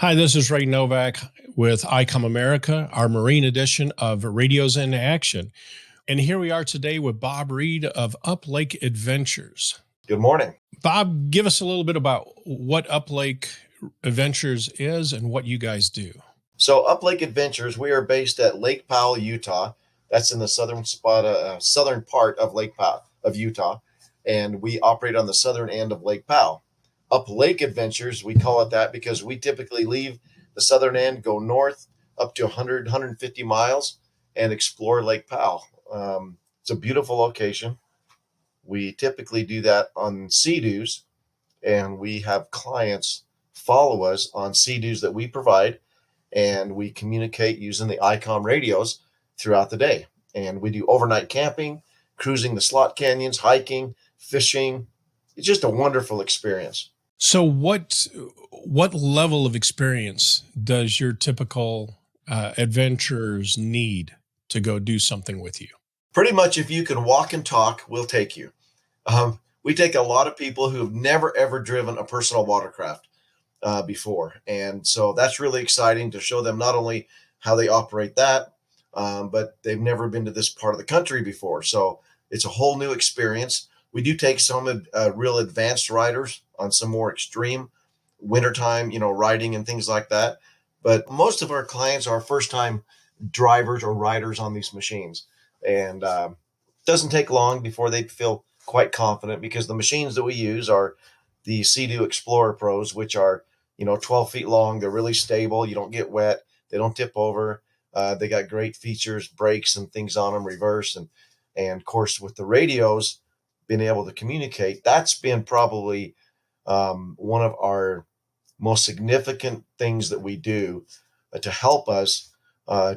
Hi, this is Ray Novak with Icom America, our Marine edition of Radios in Action. And here we are today with Bob Reed of Up Lake Adventures. Good morning. Bob, give us a little bit about what Up Lake Adventures is and what you guys do. So, Up Lake Adventures, we are based at Lake Powell, Utah. That's in the southern part of Lake Powell of Utah, and we operate on the southern end of Lake Powell. Up Lake Adventures, we call it that because we typically leave the southern end, go north up to 100, 150 miles, and explore Lake Powell. It's a beautiful location. We typically do that on Sea-Doos, and we have clients follow us on Sea-Doos that we provide, and we communicate using the Icom radios throughout the day. And we do overnight camping, cruising the slot canyons, hiking, fishing. It's just a wonderful experience. So what level of experience does your typical adventurers need to go do something with you? Pretty much if you can walk and talk, we'll take you. We take a lot of people who have never, ever driven a personal watercraft before. And so that's really exciting to show them not only how they operate that, but they've never been to this part of the country before. So it's a whole new experience. We do take some real advanced riders on some more extreme wintertime, riding and things like that. But most of our clients are first-time drivers or riders on these machines. And it doesn't take long before they feel quite confident because the machines that we use are the Sea-Doo Explorer Pros, which are 12 feet long. They're really stable. You don't get wet. They don't tip over. They got great features, brakes and things on them, reverse. And of course, with the radios, being able to communicate, that's been probably one of our most significant things that we do to help us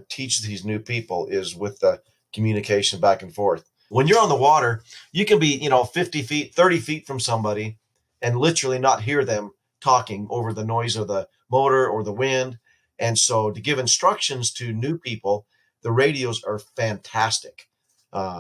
teach these new people is with the communication back and forth. When you're on the water, you can be, 50 feet, 30 feet from somebody and literally not hear them talking over the noise of the motor or the wind. And so to give instructions to new people, the radios are fantastic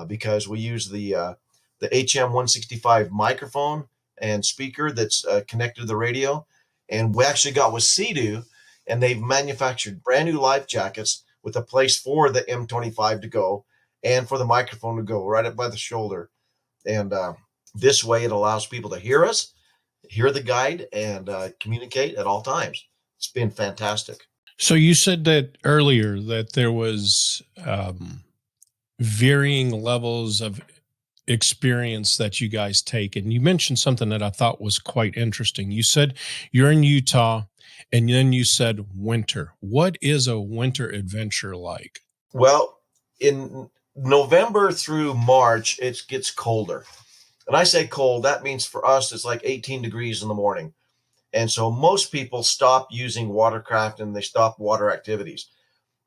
because we use the HM165 microphone and speaker that's connected to the radio. And we actually got with Sea-Doo, and they've manufactured brand new life jackets with a place for the M25 to go and for the microphone to go right up by the shoulder. And this way it allows people to hear us, hear the guide, and communicate at all times. It's been fantastic. So you said that earlier that there was varying levels of experience that you guys take. And you mentioned something that I thought was quite interesting. You said you're in Utah, and then you said winter. What is a winter adventure like? Well, in November through March, it gets colder. And I say cold, that means for us, it's like 18 degrees in the morning. And so most people stop using watercraft and they stop water activities.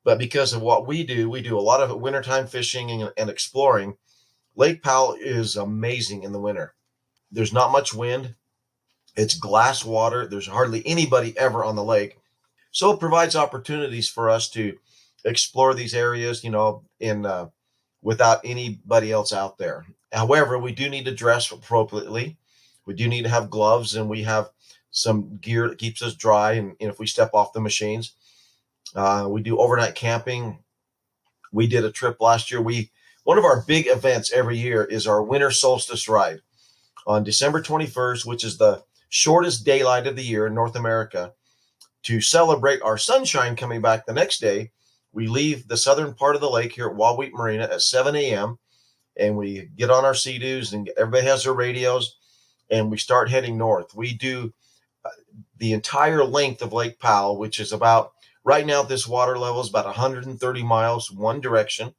But because of what we do a lot of wintertime fishing and exploring. Lake Powell is amazing in the winter. There's not much wind. It's glass water. There's hardly anybody ever on the lake. So it provides opportunities for us to explore these areas, without anybody else out there. However, we do need to dress appropriately. We do need to have gloves, and we have some gear that keeps us dry. And if we step off the machines, we do overnight camping. We did a trip last year. One of our big events every year is our winter solstice ride on December 21st, which is the shortest daylight of the year in North America. To celebrate our sunshine coming back the next day, we leave the southern part of the lake here at Wildwheat Marina at 7 a.m. and we get on our Sea-Doos, and everybody has their radios, and we start heading north. We do the entire length of Lake Powell, which is about, right now this water level is about 130 miles one direction.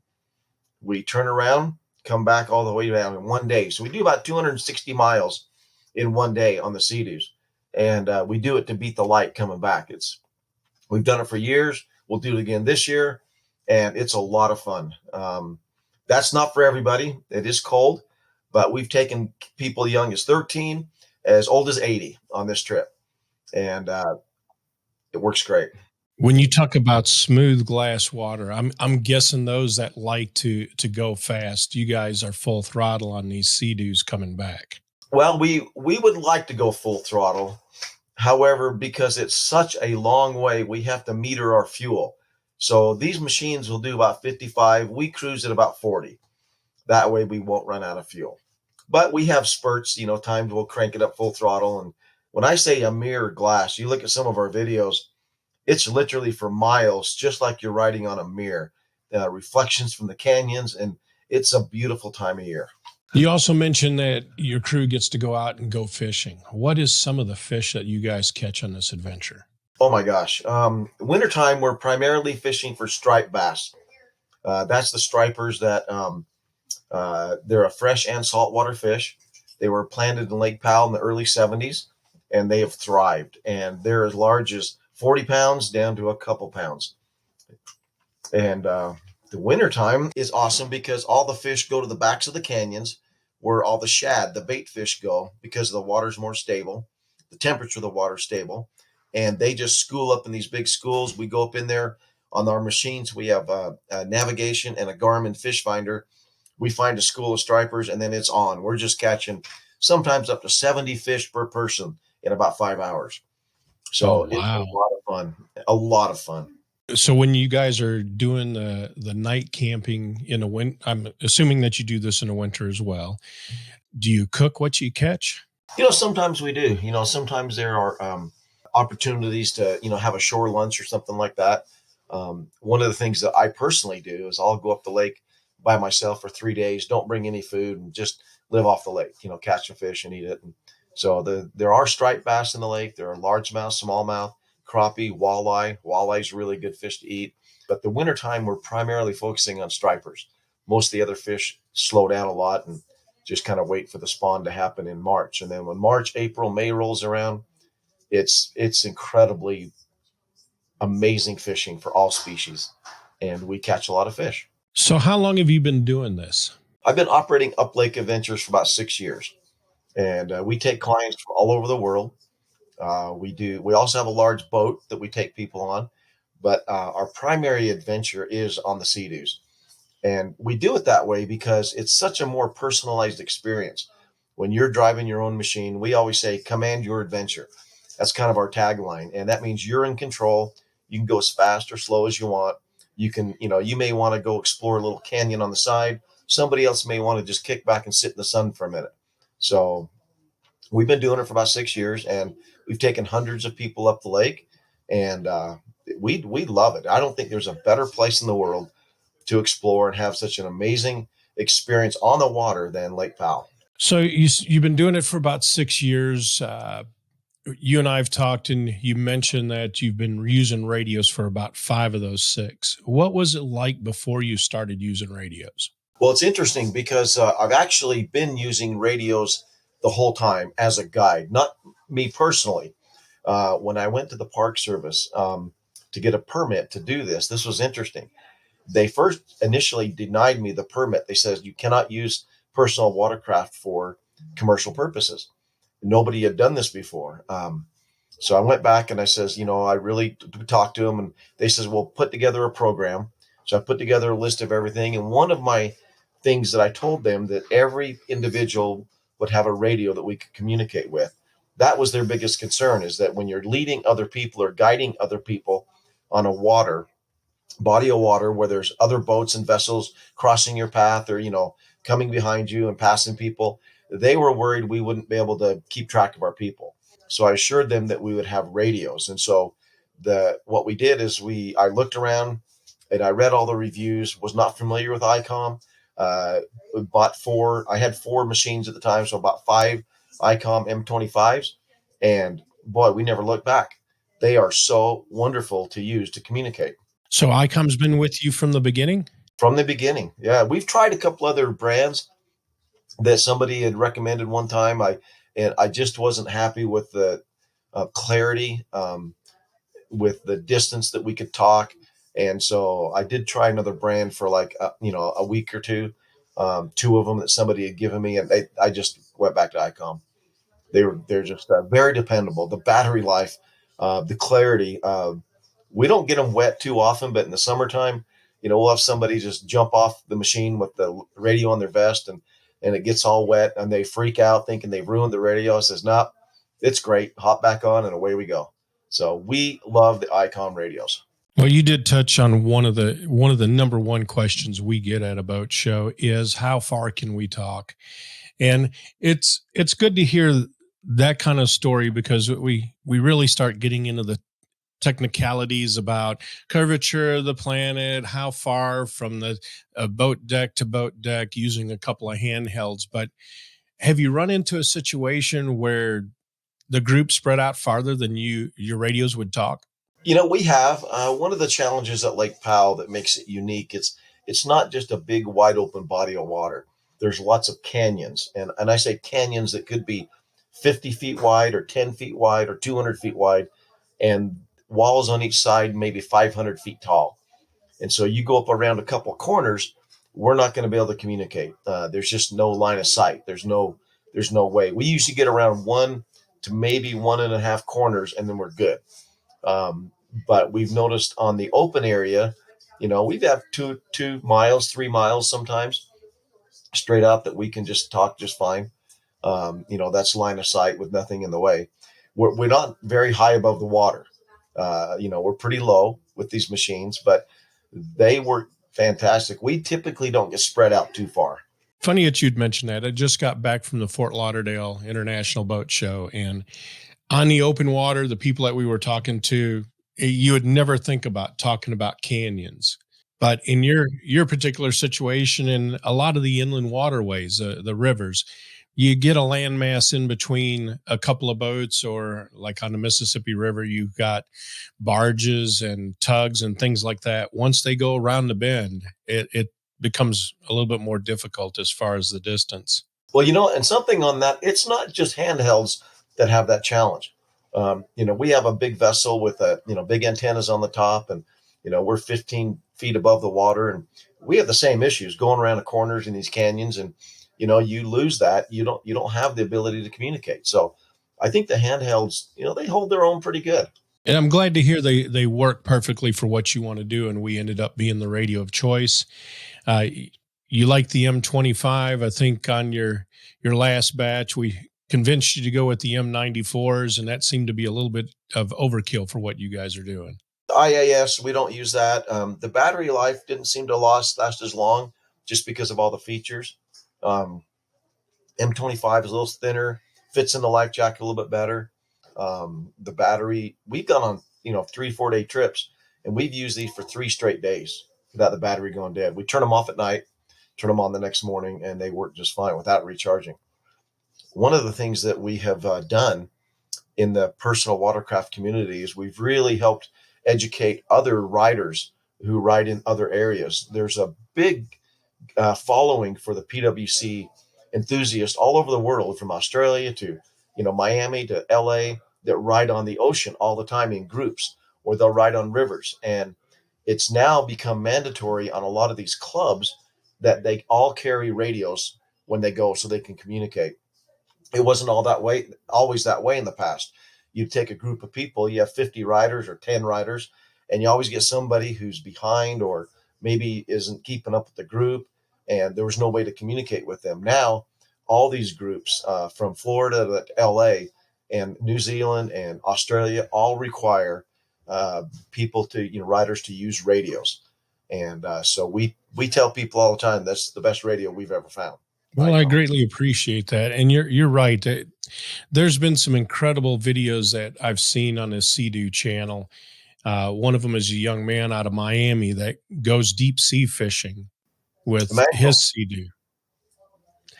We turn around, come back all the way down in one day. So we do about 260 miles in one day on the Sea-Doos. And we do it to beat the light coming back. We've done it for years. We'll do it again this year. And it's a lot of fun. That's not for everybody. It is cold. But we've taken people young as 13, as old as 80 on this trip. And it works great. When you talk about smooth glass water, I'm guessing those that like to go fast, you guys are full throttle on these Sea-Doos coming back. Well, we would like to go full throttle. However, because it's such a long way, we have to meter our fuel. So these machines will do about 55. We cruise at about 40. That way we won't run out of fuel. But we have spurts, times we'll crank it up full throttle. And when I say a mirror glass, you look at some of our videos, it's literally for miles, just like you're riding on a mirror. Reflections from the canyons, and it's a beautiful time of year. You also mentioned that your crew gets to go out and go fishing. What is some of the fish that you guys catch on this adventure? Oh my gosh. Wintertime, we're primarily fishing for striped bass. That's the stripers that they're a fresh and saltwater fish. They were planted in Lake Powell in the early 70s, and they have thrived. And they're as large as 40 pounds down to a couple pounds. And the wintertime is awesome because all the fish go to the backs of the canyons where all the shad, the bait fish, go because the water's more stable. The temperature of the water's stable. And they just school up in these big schools. We go up in there on our machines. We have a navigation and a Garmin fish finder. We find a school of stripers, and then it's on. We're just catching sometimes up to 70 fish per person in about 5 hours. So It's a lot of fun. A lot of fun. So when you guys are doing the night camping in a winter, I'm assuming that you do this in the winter as well. Do you cook what you catch? Sometimes we do. Sometimes there are opportunities to, have a shore lunch or something like that. One of the things that I personally do is I'll go up the lake by myself for 3 days, don't bring any food, and just live off the lake, catch some fish and eat it. And so there are striped bass in the lake. There are largemouth, smallmouth, crappie, walleye. Walleye is really good fish to eat. But the wintertime, we're primarily focusing on stripers. Most of the other fish slow down a lot and just kind of wait for the spawn to happen in March. And then when March, April, May rolls around, it's incredibly amazing fishing for all species. And we catch a lot of fish. So how long have you been doing this? I've been operating Up Lake Adventures for about 6 years. And we take clients from all over the world. We also have a large boat that we take people on, but our primary adventure is on the Sea-Doos. And we do it that way because it's such a more personalized experience. When you're driving your own machine, we always say, command your adventure. That's kind of our tagline. And that means you're in control. You can go as fast or slow as you want. You can, you may want to go explore a little canyon on the side. Somebody else may want to just kick back and sit in the sun for a minute. So we've been doing it for about 6 years, and we've taken hundreds of people up the lake, and we love it. I don't think there's a better place in the world to explore and have such an amazing experience on the water than Lake Powell. So you've been doing it for about 6 years. You and I have talked, and you mentioned that you've been using radios for about 5 of those 6. What was it like before you started using radios? Well, it's interesting because I've actually been using radios the whole time as a guide, not me personally. When I went to the Park Service to get a permit to do this, this was interesting. They first initially denied me the permit. They said you cannot use personal watercraft for commercial purposes. Nobody had done this before. So I went back and I says, I really talked to them, and they says, well, put together a program. So I put together a list of everything. And one of my things that I told them that every individual would have a radio that we could communicate with. That was their biggest concern, is that when you're leading other people or guiding other people on a body of water where there's other boats and vessels crossing your path or, coming behind you and passing people, they were worried we wouldn't be able to keep track of our people. So I assured them that we would have radios. And so what we did is I looked around and I read all the reviews, was not familiar with Icom. I had 4 machines at the time, so about 5 Icom M25s. And boy, we never looked back. They are so wonderful to use to communicate. So Icom's been with you from the beginning? From the beginning. Yeah. We've tried a couple other brands that somebody had recommended one time. I just wasn't happy with the clarity, with the distance that we could talk. And so I did try another brand for like, a week or two, 2 of them that somebody had given me, and I just went back to Icom. They're just very dependable. The battery life, the clarity. We don't get them wet too often, but in the summertime, we'll have somebody just jump off the machine with the radio on their vest, and it gets all wet, and they freak out thinking they've ruined the radio. I says, no, It's great. Hop back on and away we go. So we love the Icom radios. Well, you did touch on one of the number one questions we get at a boat show is how far can we talk? And it's good to hear that kind of story because we really start getting into the technicalities about curvature of the planet, how far from the boat deck to boat deck using a couple of handhelds. But have you run into a situation where the group spread out farther than your radios would talk? We have one of the challenges at Lake Powell that makes it unique. It's not just a big wide open body of water. There's lots of canyons, and I say canyons that could be 50 feet wide or 10 feet wide or 200 feet wide, and walls on each side maybe 500 feet tall. And so you go up around a couple of corners, we're not going to be able to communicate. There's just no line of sight. There's no way. We usually get around one to maybe 1.5 corners, and then we're good. Um, but we've noticed on the open area, we've had 2 miles, 3 miles sometimes straight up that we can just talk just fine. That's line of sight with nothing in the way. We're not very high above the water. We're pretty low with these machines, but they work fantastic. We typically don't get spread out too far. Funny that you'd mentioned that. I just got back from the Fort Lauderdale International Boat Show, and on the open water, the people that we were talking to, you would never think about talking about canyons. But in your particular situation, in a lot of the inland waterways, the rivers, you get a landmass in between a couple of boats, or like on the Mississippi River, you've got barges and tugs and things like that. Once they go around the bend, it becomes a little bit more difficult as far as the distance. Well, and something on that, it's not just handhelds that have that challenge. We have a big vessel with big antennas on the top, and we're 15 feet above the water, and we have the same issues going around the corners in these canyons, and you lose that. You don't have the ability to communicate. So I think the handhelds, they hold their own pretty good. And I'm glad to hear they work perfectly for what you want to do. And we ended up being the radio of choice. Uh, you like the M25. I think on your last batch, we convinced you to go with the M94s, and that seemed to be a little bit of overkill for what you guys are doing. IAS, we don't use that. The battery life didn't seem to last as long just because of all the features. Um, M25 is a little thinner, fits in the life jacket a little bit better. The battery, we've gone on 3-4 day trips, and we've used these for 3 straight days without the battery going dead. We turn them off at night, turn them on the next morning, and they work just fine without recharging. One of the things that we have done in the personal watercraft community is we've really helped educate other riders who ride in other areas. There's a big following for the PWC enthusiasts all over the world, from Australia to Miami to LA, that ride on the ocean all the time in groups, or they'll ride on rivers. And it's now become mandatory on a lot of these clubs that they all carry radios when they go so they can communicate. It wasn't always that way in the past. You take a group of people, you have 50 riders or 10 riders, and you always get somebody who's behind or maybe isn't keeping up with the group, and there was no way to communicate with them. Now, all these groups from Florida to LA and New Zealand and Australia all require people riders to use radios. And so we tell people all the time that's the best radio we've ever found. Well, I greatly appreciate that, and you're right. There's been some incredible videos that I've seen on the Sea-Doo channel. One of them is a young man out of Miami that goes deep sea fishing with Emmanuel. his Sea-Doo.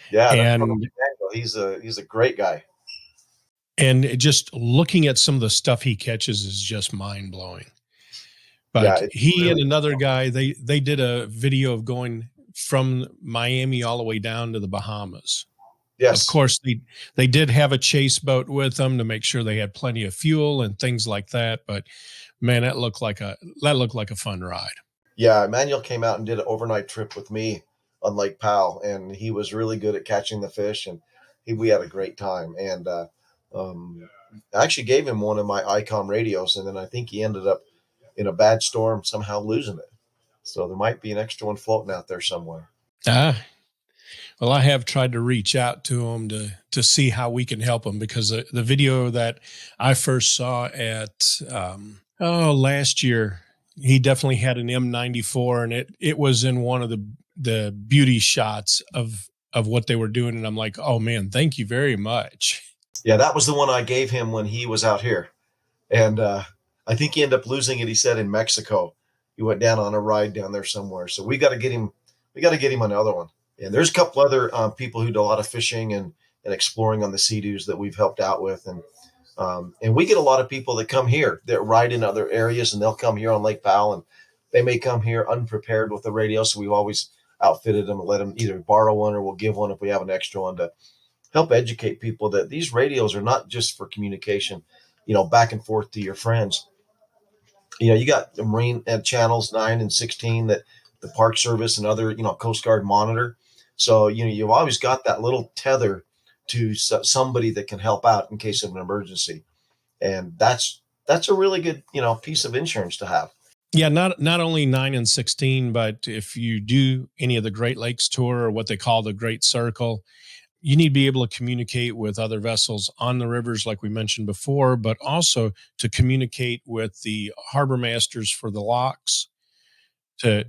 Yeah, and he's a great guy. and just looking at some of the stuff he catches is just mind blowing. But he and another guy, they did a video of going from Miami all the way down to the Bahamas. Yes. Of course, they did have a chase boat with them to make sure they had plenty of fuel and things like that. But man, that looked like a fun ride. Yeah, Emmanuel came out and did an overnight trip with me on Lake Powell, and he was really good at catching the fish, and we had a great time. And I actually gave him one of my Icom radios, and then I think he ended up in a bad storm somehow losing it. So there might be an extra one floating out there somewhere. Well, I have tried to reach out to him to see how we can help him, because the video that I first saw at last year, he definitely had an M94, and it was in one of the beauty shots of what they were doing, and I'm like, oh man, thank you very much. Yeah, that was the one I gave him when he was out here. And I think he ended up losing it, he said, in Mexico. He went down on a ride down there somewhere. So we got to get him. We got to get him another one. And there's a couple other people who do a lot of fishing and exploring on the Sea-Doos that we've helped out with. And we get a lot of people that come here that ride in other areas, and they'll come here on Lake Powell, and they may come here unprepared with the radio. So we've always outfitted them and let them either borrow one or we'll give one if we have an extra one, to help educate people that these radios are not just for communication, back and forth to your friends. You got the Marine channels 9 and 16 that the Park Service and other, Coast Guard monitor. So, you've always got that little tether to somebody that can help out in case of an emergency. And that's a really good, piece of insurance to have. Yeah, not only 9 and 16, but if you do any of the Great Lakes tour, or what they call the Great Circle, you need to be able to communicate with other vessels on the rivers, like we mentioned before, but also to communicate with the harbor masters for the locks, to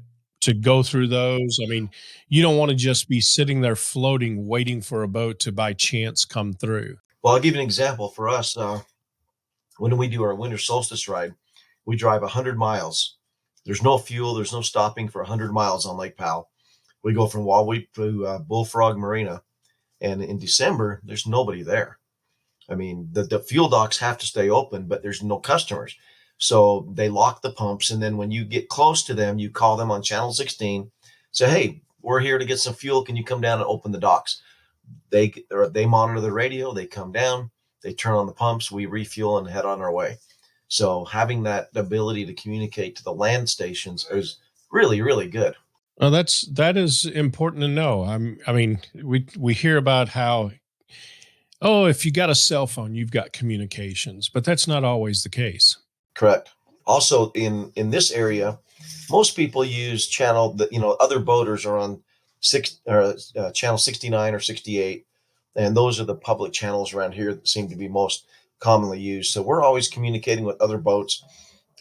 go through those. I mean, you don't want to just be sitting there floating, waiting for a boat to by chance come through. Well, I'll give you an example. For us, when we do our winter solstice ride, we drive 100 miles. There's no fuel. There's no stopping for 100 miles on Lake Powell. We go from Wahweap to Bullfrog Marina. And in December, there's nobody there. I mean, the fuel docks have to stay open, but there's no customers. So they lock the pumps. And then when you get close to them, you call them on channel 16, say, hey, we're here to get some fuel. Can you come down and open the docks? They monitor the radio. They come down, they turn on the pumps, we refuel and head on our way. So having that ability to communicate to the land stations is really, really good. Well, that is important to know. I mean, we hear about how, oh, if you got a cell phone, you've got communications, but that's not always the case. Correct. Also, in this area, most people use channel that, other boaters are on channel 69 or 68, and those are the public channels around here that seem to be most commonly used. So we're always communicating with other boats.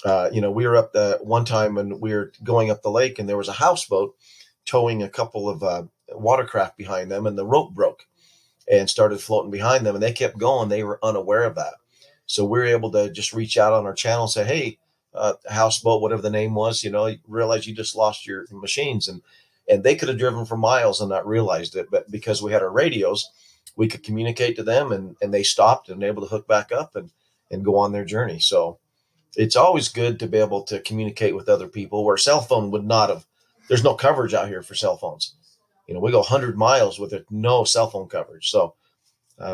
We were up one time and we were going up the lake, and there was a houseboat towing a couple of watercraft behind them, and the rope broke and started floating behind them, and they kept going. They were unaware of that. So we were able to just reach out on our channel and say, hey, houseboat, whatever the name was, realize you just lost your machines. And they could have driven for miles and not realized it. But because we had our radios, we could communicate to them, and they stopped and able to hook back up and go on their journey. So it's always good to be able to communicate with other people where cell phone would not have. There's no coverage out here for cell phones. We go 100 miles with no cell phone coverage. So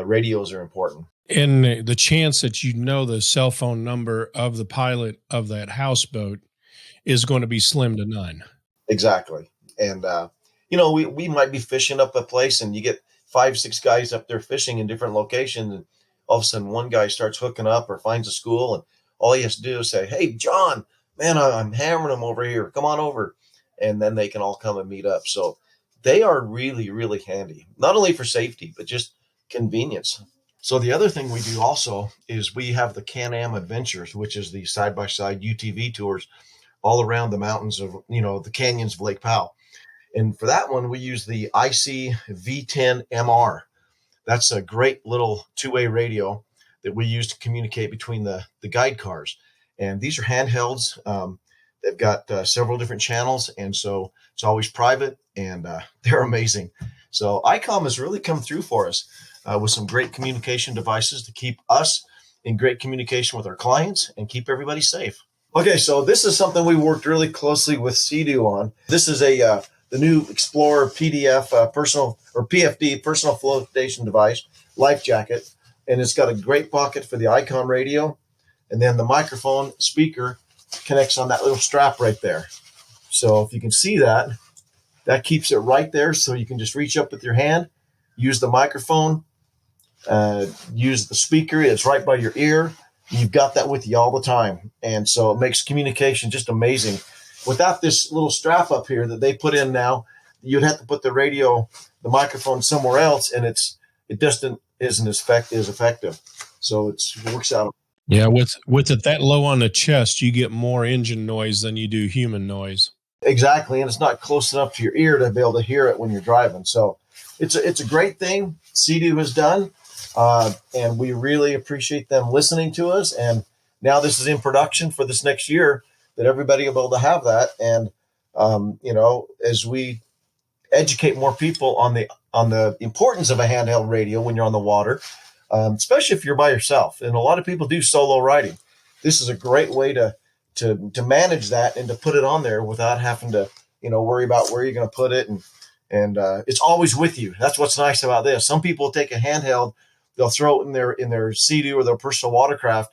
radios are important. And the chance that the cell phone number of the pilot of that houseboat is going to be slim to none. Exactly. And, we might be fishing up a place, and you get 5-6 guys up there fishing in different locations. And all of a sudden one guy starts hooking up or finds a school, and all he has to do is say, hey, John, man, I'm hammering them over here. Come on over. And then they can all come and meet up. So they are really, really handy, not only for safety, but just convenience. So the other thing we do also is we have the Can-Am Adventures, which is the side-by-side UTV tours all around the mountains of, the canyons of Lake Powell. And for that one, we use the IC V10MR. That's a great little two-way radio that we use to communicate between the guide cars. And these are handhelds. They've got several different channels, and so it's always private, and they're amazing. So Icom has really come through for us with some great communication devices to keep us in great communication with our clients and keep everybody safe. Okay, so this is something we worked really closely with Sea-Doo on. This is the new Explorer PDF personal, or PFD, personal flotation device, life jacket. And it's got a great pocket for the Icom radio. And then the microphone speaker connects on that little strap right there. So if you can see that, that keeps it right there. So you can just reach up with your hand, use the microphone, use the speaker. It's right by your ear. You've got that with you all the time. And so it makes communication just amazing. Without this little strap up here that they put in now, you'd have to put the microphone somewhere else, and it just isn't as effective. So it works out. Yeah, with it that low on the chest, you get more engine noise than you do human noise. Exactly, and it's not close enough to your ear to be able to hear it when you're driving. So it's a great thing Sea-Doo has done, and we really appreciate them listening to us. And now this is in production for this next year that everybody will be able to have that. And as we educate more people on the importance of a handheld radio when you're on the water, especially if you're by yourself, and a lot of people do solo riding, this is a great way to manage that and to put it on there without having to, worry about where you're going to put it. And it's always with you. That's what's nice about this. Some people take a handheld, they'll throw it in their Sea-Doo or their personal watercraft,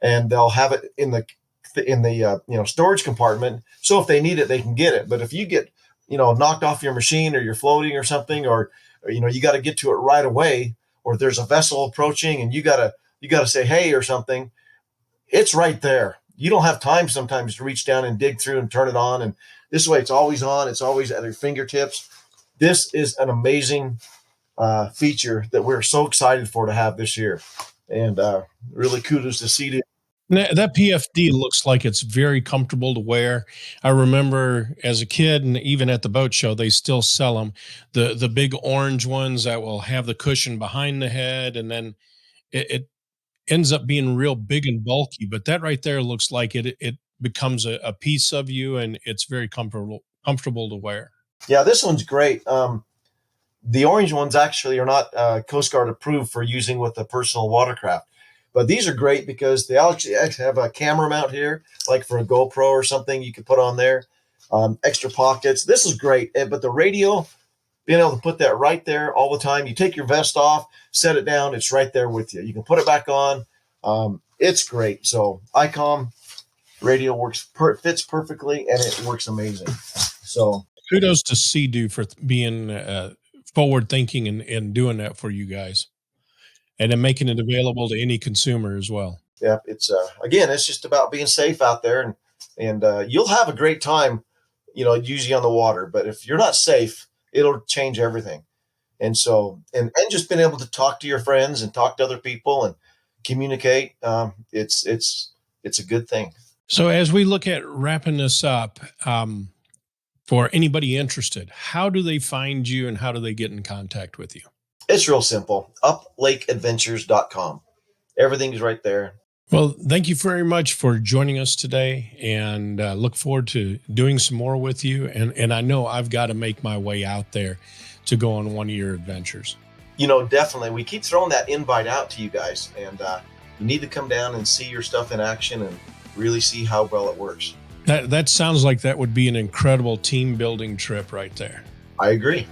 and they'll have it in the storage compartment. So if they need it, they can get it. But if you get, knocked off your machine, or you're floating or something, or you got to get to it right away, or there's a vessel approaching and you got to say, hey, or something, it's right there. You don't have time sometimes to reach down and dig through and turn it on. And this way it's always on. It's always at your fingertips. This is an amazing feature that we're so excited to have this year. And really kudos to Sea-Doo. That PFD looks like it's very comfortable to wear. I remember as a kid, and even at the boat show, they still sell them. The big orange ones that will have the cushion behind the head, and then it ends up being real big and bulky, but that right there looks like it becomes a piece of you, and it's very comfortable to wear. Yeah, this one's great. The orange ones actually are not Coast Guard approved for using with a personal watercraft, but these are great because they actually have a camera mount here, like for a GoPro or something you could put on there. Extra pockets. This is great, but the radio, being able to put that right there all the time. You take your vest off, set it down, it's right there with you. You can put it back on. It's great. So Icom radio fits perfectly, and it works amazing. So kudos to Sea-Doo for being forward thinking and doing that for you guys, and then making it available to any consumer as well. Yeah, it's again, it's just about being safe out there, and you'll have a great time, usually on the water. But if you're not safe, it'll change everything. And so, and just being able to talk to your friends and talk to other people and communicate, it's a good thing. So as we look at wrapping this up, for anybody interested, how do they find you and how do they get in contact with you? It's real simple. UpLakeAdventures.com. Everything's right there. Well, thank you very much for joining us today, and look forward to doing some more with you. And I know I've got to make my way out there to go on one of your adventures. Definitely. We keep throwing that invite out to you guys, and you need to come down and see your stuff in action and really see how well it works. That sounds like that would be an incredible team building trip right there. I agree.